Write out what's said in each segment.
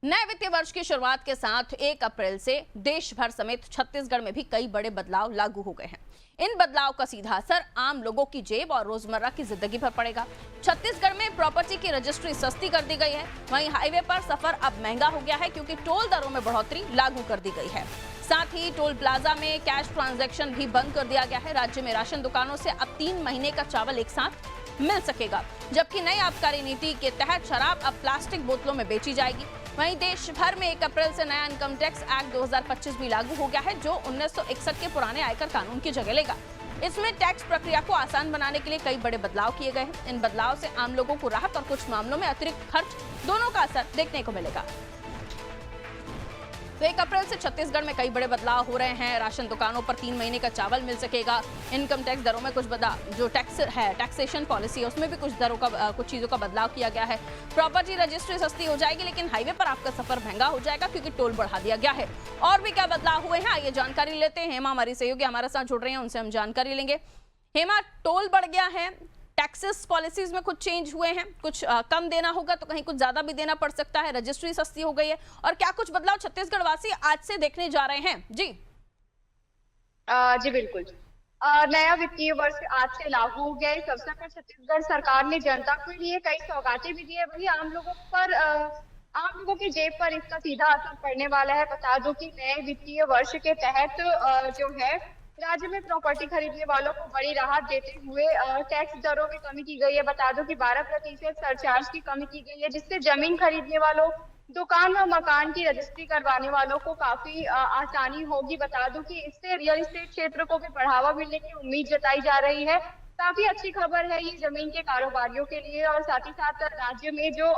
नए वित्तीय वर्ष की शुरुआत के साथ 1 अप्रैल से देश भर समेत छत्तीसगढ़ में भी कई बड़े बदलाव लागू हो गए हैं। इन बदलाव का सीधा असर आम लोगों की जेब और रोजमर्रा की जिंदगी पर पड़ेगा। छत्तीसगढ़ में प्रॉपर्टी की रजिस्ट्री सस्ती कर दी गई है। वहीं हाईवे पर सफर अब महंगा हो गया है क्योंकि टोल दरों में बढ़ोतरी लागू कर दी गई है। साथ ही टोल प्लाजा में कैश ट्रांजैक्शन भी बंद कर दिया गया है। राज्य में राशन दुकानों से अब 3 महीने का चावल एक साथ मिल सकेगा, जबकि नई आबकारी नीति के तहत शराब अब प्लास्टिक बोतलों में बेची जाएगी। वहीं देश भर में 1 अप्रैल से नया इनकम टैक्स एक्ट 2025 भी लागू हो गया है, जो 1961 के पुराने आयकर कानून की जगह लेगा। इसमें टैक्स प्रक्रिया को आसान बनाने के लिए कई बड़े बदलाव किए गए हैं। इन बदलाव से आम लोगों को राहत और कुछ मामलों में अतिरिक्त खर्च दोनों का असर देखने को मिलेगा। तो 1 अप्रैल से छत्तीसगढ़ में कई बड़े बदलाव हो रहे हैं। राशन दुकानों पर 3 महीने का चावल मिल सकेगा। इनकम टैक्स दरों में कुछ बदलाव, जो टैक्स है, टैक्सेशन पॉलिसी है, उसमें भी कुछ चीजों का बदलाव किया गया है। प्रॉपर्टी रजिस्ट्री सस्ती हो जाएगी, लेकिन हाईवे पर आपका सफर महंगा हो जाएगा क्योंकि टोल बढ़ा दिया गया है। और भी क्या बदलाव हुए हैं, आइए जानकारी लेते हैं। हेमा हमारी सहयोगी हमारे साथ जुड़ रही हैं, उनसे हम जानकारी लेंगे। हेमा, टोल बढ़ गया है, टैक्सेस पॉलिसीज में कुछ चेंज हुए हैं, कुछ कम देना होगा तो कहीं कुछ ज्यादा भी देना पड़ सकता है, रजिस्ट्री सस्ती हो गई है, और क्या कुछ बदलाव छत्तीसगढ़ वासी आज से देखने जा रहे हैं? जी जी बिल्कुल। नया वित्तीय वर्ष आज से लागू हो गया। इस अवसर पर छत्तीसगढ़ सरकार ने जनता के लिए कई सौगातें भी दी है। वही आम लोगों पर आम लोगों की जेब पर इसका सीधा असर पड़ने वाला है। बता दूं कि नए वित्तीय वर्ष के तहत जो है राज्य में प्रॉपर्टी खरीदने वालों को बड़ी राहत देते हुए टैक्स दरों में कमी की गई है। बता दो कि 12% सरचार्ज की कमी की गई है, जिससे जमीन खरीदने वालों, दुकान और मकान की रजिस्ट्री करवाने वालों को काफी आसानी होगी। बता दूं कि इससे रियल एस्टेट क्षेत्र को भी बढ़ावा मिलने की उम्मीद जताई जा रही है। काफी अच्छी खबर है ये जमीन के कारोबारियों के लिए। और साथ ही साथ राज्य में जो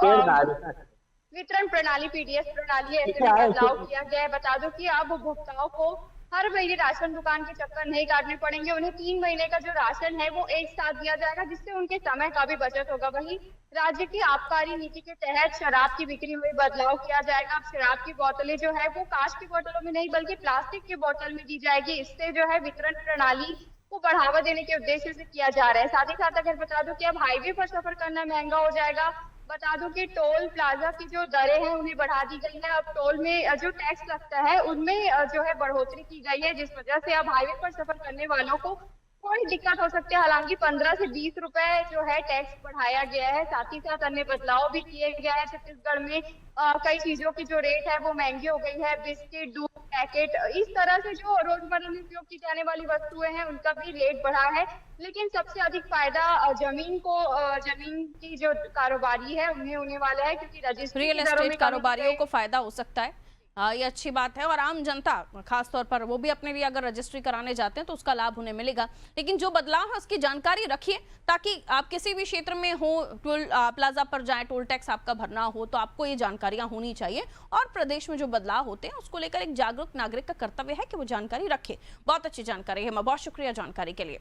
वितरण प्रणाली, पीडीएस प्रणाली है, ऐसे में बदलाव किया गया है। बता दो कि अब उपभोक्ताओं को हर महीने राशन दुकान के चक्कर नहीं काटने पड़ेंगे। उन्हें 3 महीने का जो राशन है वो एक साथ दिया जाएगा, जिससे उनके समय का भी बचत होगा। वहीं राज्य की आबकारी नीति के तहत शराब की बिक्री में बदलाव किया जाएगा। अब शराब की बोतलें जो है वो कांच की बोतलों में नहीं बल्कि प्लास्टिक की बोतल में दी जाएगी। इससे जो है वितरण प्रणाली को बढ़ावा देने के उद्देश्य से किया जा रहा है। साथ ही साथ अगर बता दो कि अब हाईवे पर सफर करना महंगा हो जाएगा। बता दूं कि टोल प्लाजा की जो दरें हैं उन्हें बढ़ा दी गई है। अब टोल में जो टैक्स लगता है उनमें जो है बढ़ोतरी की गई है, जिस वजह से अब हाईवे पर सफर करने वालों को थोड़ी दिक्कत हो सकती है। हालांकि 15 से 20 रुपए जो है टैक्स बढ़ाया गया है। साथ ही साथ अन्य बदलाव भी किए गए हैं। छत्तीसगढ़ में कई चीजों की जो रेट है वो महंगी हो गई है। बिस्किट, दूध पैकेट, इस तरह से जो रोजमर्रा में उपयोग की जाने वाली वस्तुएं हैं उनका भी रेट बढ़ा है। लेकिन सबसे अधिक फायदा जमीन की जो कारोबारी है उन्हें होने वाला है, क्योंकि रजिस्ट्री रियल एस्टेट कारोबारियों को फायदा हो सकता है। ये अच्छी बात है, और आम जनता खास तौर पर वो भी अपने लिए अगर रजिस्ट्री कराने जाते हैं तो उसका लाभ उन्हें मिलेगा। लेकिन जो बदलाव है उसकी जानकारी रखिए, ताकि आप किसी भी क्षेत्र में हो, टोल प्लाजा पर जाएं, टोल टैक्स आपका भरना हो, तो आपको ये जानकारियां होनी चाहिए। और प्रदेश में जो बदलाव होते हैं उसको लेकर एक जागरूक नागरिक का कर्तव्य है कि वो जानकारी रखे। बहुत अच्छी जानकारी है, मैं बहुत शुक्रिया जानकारी के लिए।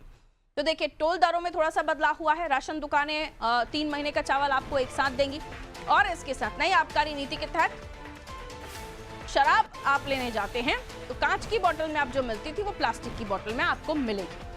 तो देखिए, टोल दरों में थोड़ा सा बदलाव हुआ है। राशन दुकानें 3 महीने का चावल आपको एक साथ देंगी, और इसके साथ नई आबकारी नीति के तहत शराब आप लेने जाते हैं तो कांच की बोतल में आप जो मिलती थी वो प्लास्टिक की बोतल में आपको मिलेगी।